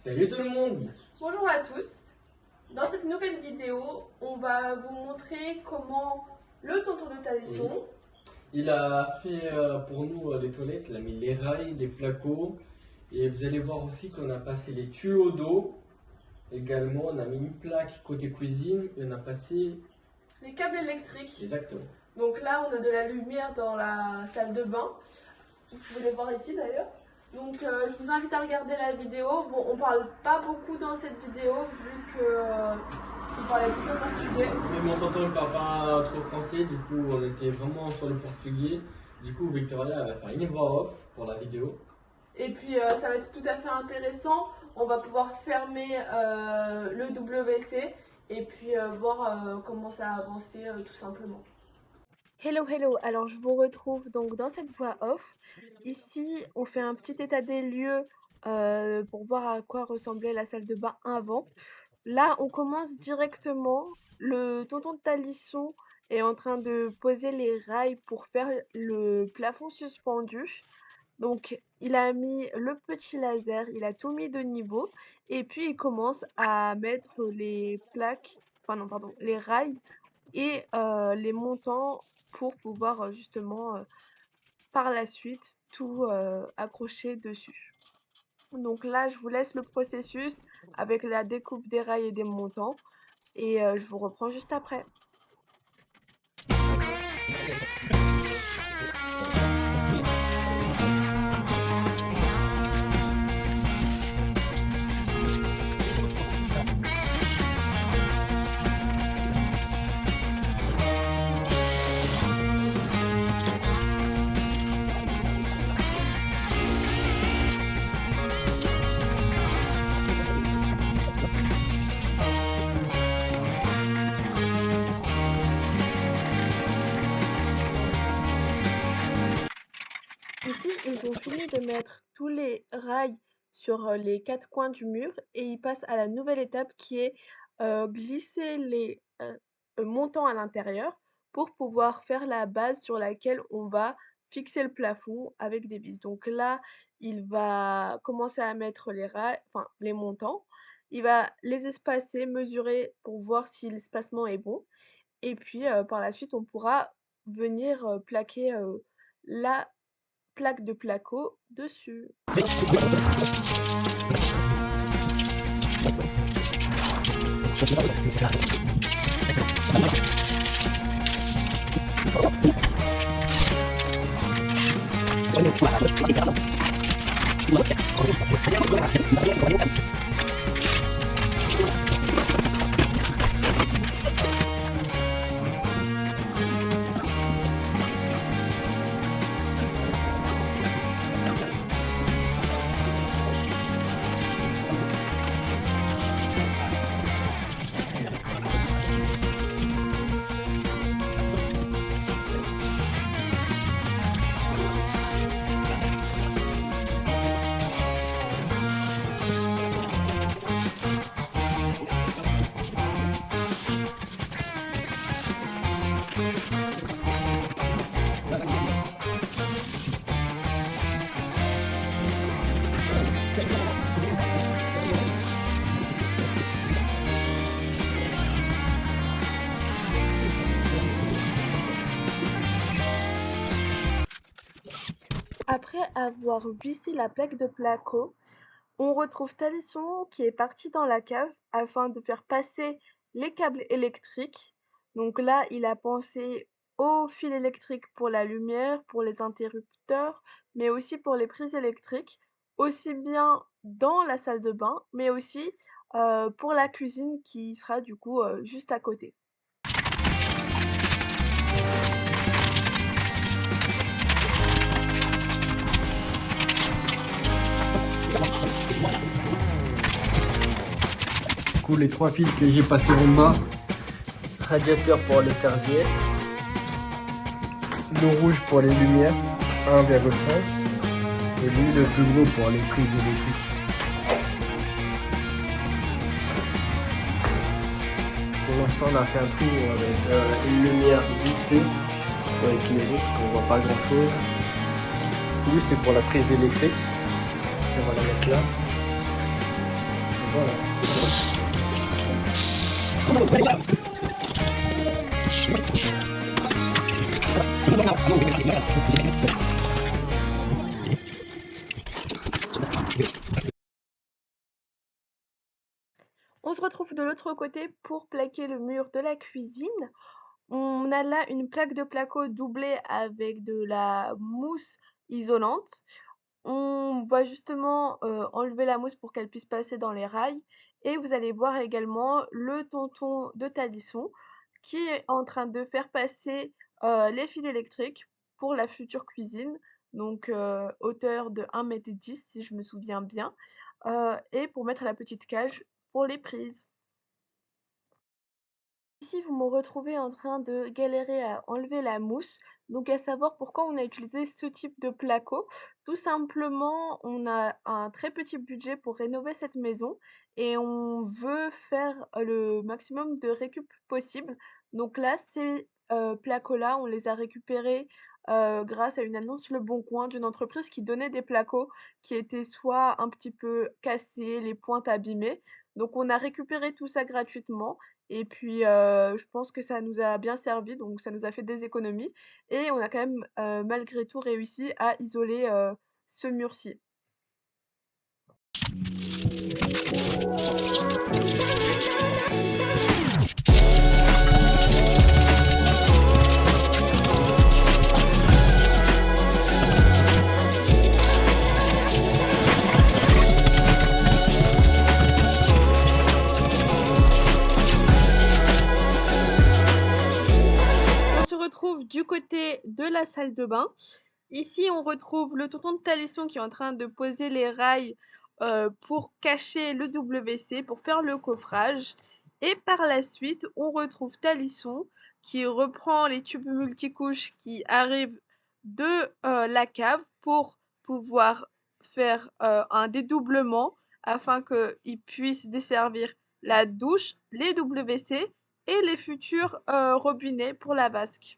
Salut tout le monde! Bonjour à tous. Dans cette nouvelle vidéo, on va vous montrer comment le tonton de Talisson. Oui. Il a fait pour nous les toilettes, il a mis les rails, les placos et vous allez voir aussi qu'on a passé les tuyaux d'eau. Également, on a mis une plaque côté cuisine et on a passé Les câbles électriques. exactement. Donc là, on a de la lumière dans la salle de bain. Vous pouvez les voir ici d'ailleurs. Donc je vous invite à regarder la vidéo. Bon, on parle pas beaucoup dans cette vidéo vu que il parlait plutôt portugais. Mais mon tonton ne parle pas trop français, du coup on était vraiment sur le portugais. Du coup Victoria va faire une voix off pour la vidéo. Et puis ça va être tout à fait intéressant. On va pouvoir fermer le WC et puis voir comment ça a avancé tout simplement. Hello, alors je vous retrouve donc dans cette voix off. Ici, on fait un petit état des lieux pour voir à quoi ressemblait la salle de bain avant. Là, on commence directement. Le tonton de Talisson est en train de poser les rails pour faire le plafond suspendu. Donc, il a mis le petit laser, il a tout mis de niveau et puis il commence à mettre les plaques, enfin non, pardon, les rails et les montants pour pouvoir justement par la suite tout accrocher dessus. Donc là, je vous laisse le processus avec la découpe des rails et des montants et je vous reprends juste après. Ici, ils ont fini de mettre tous les rails sur les 4 coins du mur et ils passent à la nouvelle étape qui est glisser les montants à l'intérieur pour pouvoir faire la base sur laquelle on va fixer le plafond avec des vis. Donc là, il va commencer à mettre les rails, enfin les montants. Il va les espacer, mesurer pour voir si l'espacement est bon. Et puis par la suite, on pourra venir plaquer la plaque de placo dessus. Après avoir vissé la plaque de placo, on retrouve Talisson qui est parti dans la cave afin de faire passer les câbles électriques. Donc là, il a pensé aux fils électriques pour la lumière, pour les interrupteurs, mais aussi pour les prises électriques, aussi bien dans la salle de bain, mais aussi pour la cuisine qui sera du coup juste à côté. Du coup les 3 fils que j'ai passés en bas, radiateur pour les serviettes, le rouge pour les lumières, 1,5 et lui le plus gros pour les prises électriques. Pour l'instant on a fait un tour avec une lumière vitrée pour éclairer parce qu'on voit pas grand chose. Lui c'est pour la prise électrique, on va la mettre là. Voilà. On se retrouve de l'autre côté pour plaquer le mur de la cuisine. On a là une plaque de placo doublée avec de la mousse isolante. On va justement enlever la mousse pour qu'elle puisse passer dans les rails. Et vous allez voir également le tonton de Talisson qui est en train de faire passer les fils électriques pour la future cuisine. Donc hauteur de 1,10 m si je me souviens bien. Et pour mettre la petite cage pour les prises. Ici, vous me retrouvez en train de galérer à enlever la mousse. Donc, à savoir pourquoi on a utilisé ce type de placo. Tout simplement, on a un très petit budget pour rénover cette maison et on veut faire le maximum de récup possible. Donc là, ces placos-là, on les a récupérés grâce à une annonce Le Bon Coin d'une entreprise qui donnait des placos qui étaient soit un petit peu cassés, les pointes abîmées. Donc, on a récupéré tout ça gratuitement. Et puis, je pense que ça nous a bien servi, donc ça nous a fait des économies et on a quand même, malgré tout réussi à isoler, ce mur-ci. On se retrouve du côté de la salle de bain. Ici, on retrouve le tonton de Talisson qui est en train de poser les rails pour cacher le WC, pour faire le coffrage. Et par la suite, on retrouve Talisson qui reprend les tubes multicouches qui arrivent de la cave pour pouvoir faire un dédoublement afin qu'il puisse desservir la douche, les WC et les futurs robinets pour la vasque.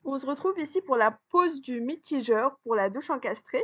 On se retrouve ici pour la pose du mitigeur pour la douche encastrée.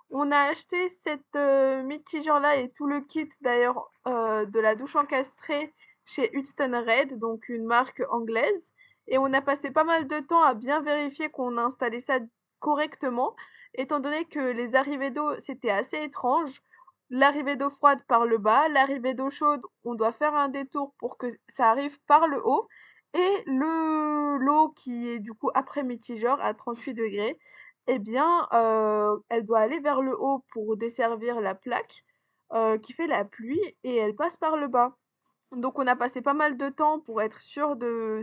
On a acheté cette mitigeur-là et tout le kit d'ailleurs de la douche encastrée chez Hudson Red, donc une marque anglaise. Et on a passé pas mal de temps à bien vérifier qu'on a installé ça correctement, étant donné que les arrivées d'eau, c'était assez étrange. L'arrivée d'eau froide par le bas, l'arrivée d'eau chaude, on doit faire un détour pour que ça arrive par le haut. Et l'eau qui est du coup après mitigeur à 38 degrés, eh bien, elle doit aller vers le haut pour desservir la plaque qui fait la pluie et elle passe par le bas. Donc on a passé pas mal de temps pour être sûr de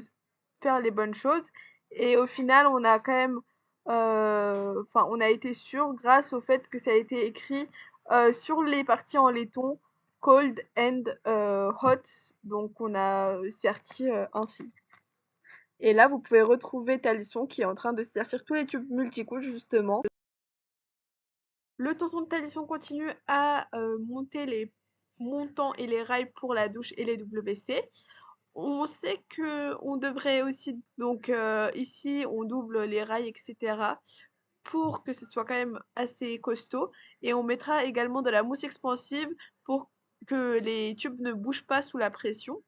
faire les bonnes choses et au final on a quand même, on a été sûr grâce au fait que ça a été écrit sur les parties en laiton cold and hot, donc on a serti ainsi. Et là, vous pouvez retrouver Talisson qui est en train de sertir tous les tubes multicouches justement. Le tonton de Talisson continue à monter les montants et les rails pour la douche et les WC. On sait que on devrait aussi, donc ici on double les rails, etc. pour que ce soit quand même assez costaud. Et on mettra également de la mousse expansive pour que les tubes ne bougent pas sous la pression.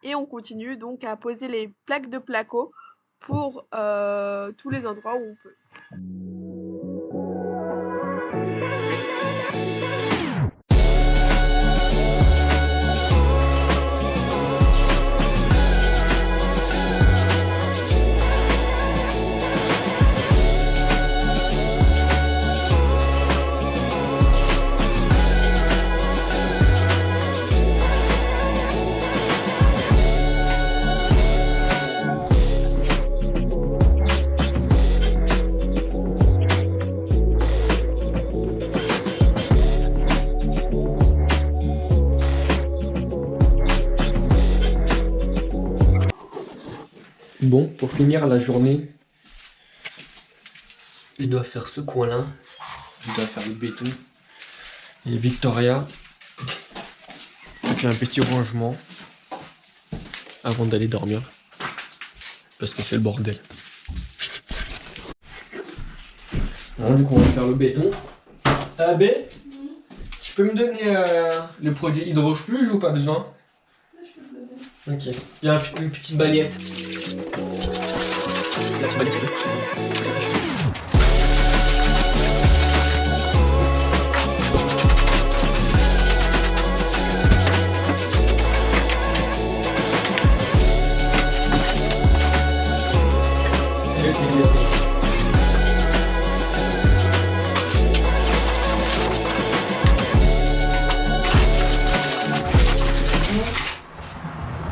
Et on continue donc à poser les plaques de placo pour tous les endroits où on peut. Bon, pour finir la journée, je dois faire ce coin-là. Je dois faire le béton. Et Victoria a fait un petit rangement avant d'aller dormir. Parce que c'est le bordel. Bon, du coup, on va faire le béton. Abbé, tu peux me donner le produit hydrofluge ou pas besoin? Ça, je peux te donner. Ok. Il y a une petite baguette. La petite baguette,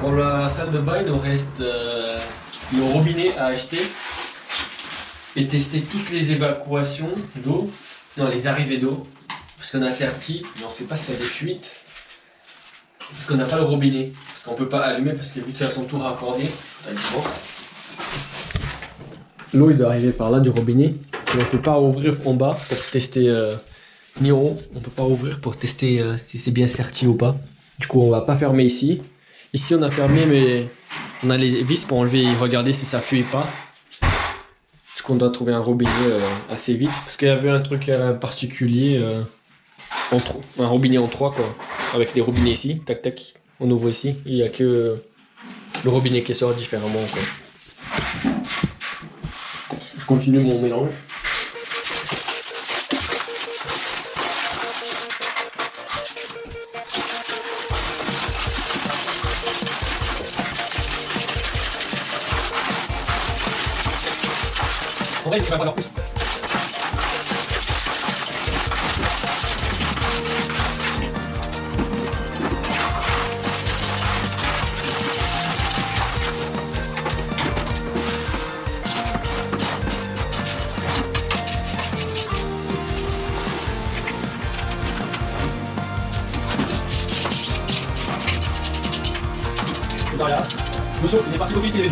pour la salle de bain, il nous reste le robinet à acheter et tester toutes les évacuations d'eau, non les arrivées d'eau, parce qu'on a serti, mais on ne sait pas s'il y a des fuites, parce qu'on n'a pas le robinet, parce qu'on ne peut pas allumer parce que vu qu'il a son tour raccordé, l'eau il doit arriver par là du robinet, et on ne peut pas ouvrir en bas pour tester ni en haut, on ne peut pas ouvrir pour tester si c'est bien serti ou pas. Du coup on va pas fermer ici. Ici on a fermé mais on a les vis pour enlever et regarder si ça fuit pas. Du coup on doit trouver un robinet assez vite parce qu'il y avait un truc particulier un robinet en 3 quoi. Avec des robinets ici, tac tac, on ouvre ici, il n'y a que le robinet qui sort différemment quoi. Je continue mon mélange. En vrai, tu vas pas leur plus. Derrière. Mousseau, il est parti copier les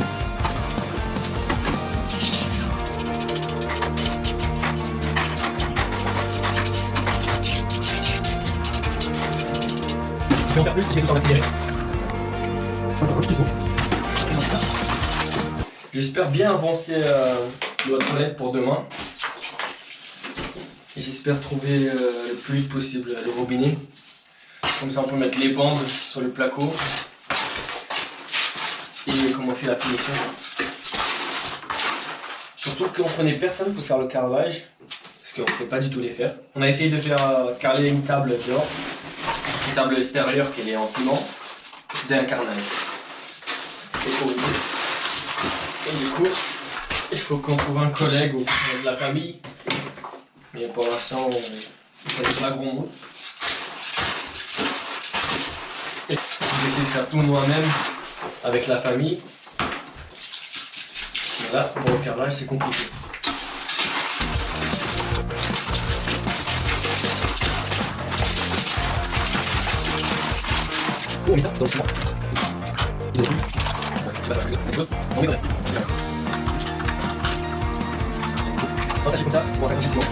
je vais en faire plus, je vais tout en accélérer. J'espère bien avancer la toilette pour demain. J'espère trouver le plus vite possible le robinet. Comme ça on peut mettre les bandes sur le placo. Et commencer la finition. Surtout qu'on prenait personne pour faire le carrelage. Parce qu'on ne sait pas du tout les faire. On a essayé de faire carreler une table dehors. Une table extérieure qui est en ciment. C'était un carnage. Et du coup, il faut qu'on trouve un collègue ou de la famille. Mais pour l'instant, on n'est pas gros mot. Et je vais essayer de faire tout moi-même avec la famille. Voilà, pour le carrelage, c'est compliqué. On met ça dans le ciment. Il est tout. On met comme ça. On va comme ça pour attaquer le ciment.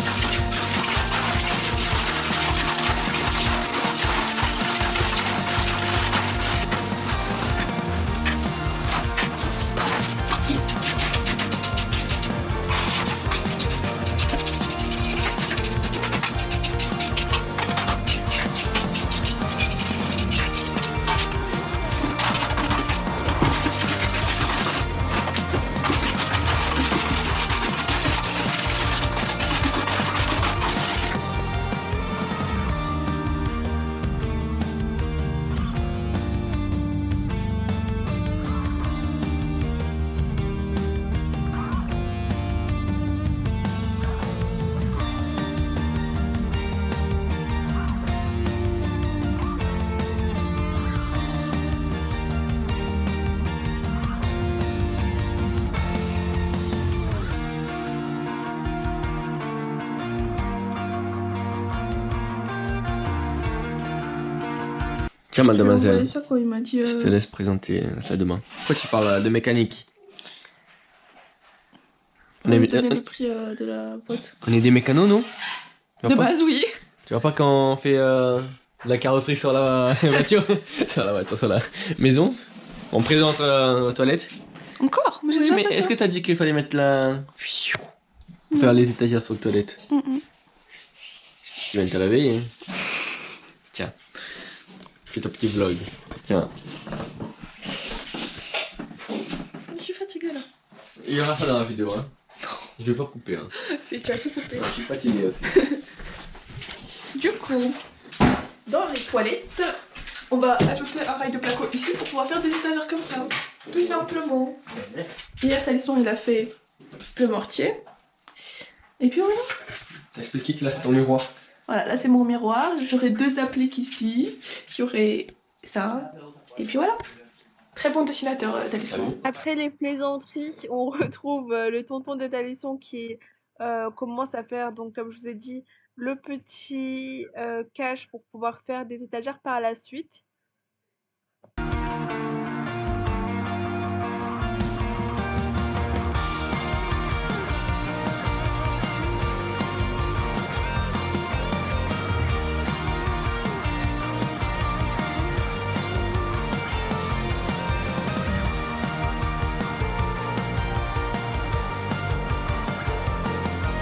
Tiens, mademoiselle, ça quand il m'a dit, je te laisse présenter ça demain. Pourquoi tu parles de mécanique? On va lui donner le prix de la boîte. On est des mécanos, non? De base, oui. Tu vois pas quand on fait la carrosserie sur la voiture, sur la maison, on présente aux toilettes. Encore? Mais j'ai Oui, déjà mais fait est-ce ça. que t'as dit qu'il fallait mettre la... Faire les étagères sur les toilettes? Tu viens de te réveiller. Hein. Tiens. Fais ton petit vlog. Tiens. Je suis fatiguée là. Il y aura ça dans la vidéo, hein. Je vais pas couper, hein. Si tu as tout coupé. Je suis fatigué aussi. Du coup, dans les toilettes, on va ajouter un rail de placo ici pour pouvoir faire des étagères comme ça. Tout simplement. Hier, Talisson, il a fait le mortier. Et puis voilà. Explique là, ton miroir. Voilà, là c'est mon miroir. J'aurai 2 appliques ici. J'aurai ça. Et puis voilà. Très bon dessinateur, Talisson. Après les plaisanteries, on retrouve le tonton de Talisson qui commence à faire, donc comme je vous ai dit, le petit cache pour pouvoir faire des étagères par la suite.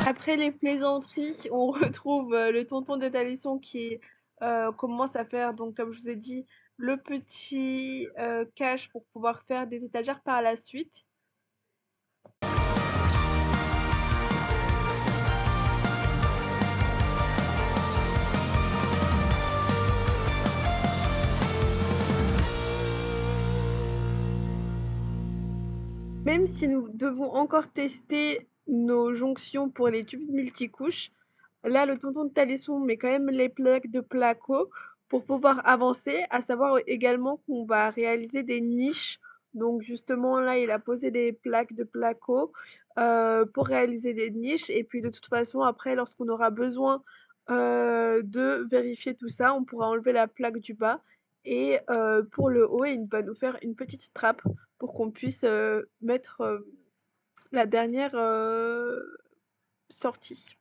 Après les plaisanteries, on retrouve le tonton de Talisson qui commence à faire, donc comme je vous ai dit, le petit cache pour pouvoir faire des étagères par la suite. Même si nous devons encore tester nos jonctions pour les tubes multicouches, là le tonton de Talisson met quand même les plaques de placo pour pouvoir avancer, à savoir également qu'on va réaliser des niches. Donc justement là il a posé des plaques de placo pour réaliser des niches, et puis de toute façon après lorsqu'on aura besoin de vérifier tout ça, on pourra enlever la plaque du bas, et pour le haut il va nous faire une petite trappe pour qu'on puisse mettre la dernière sortie.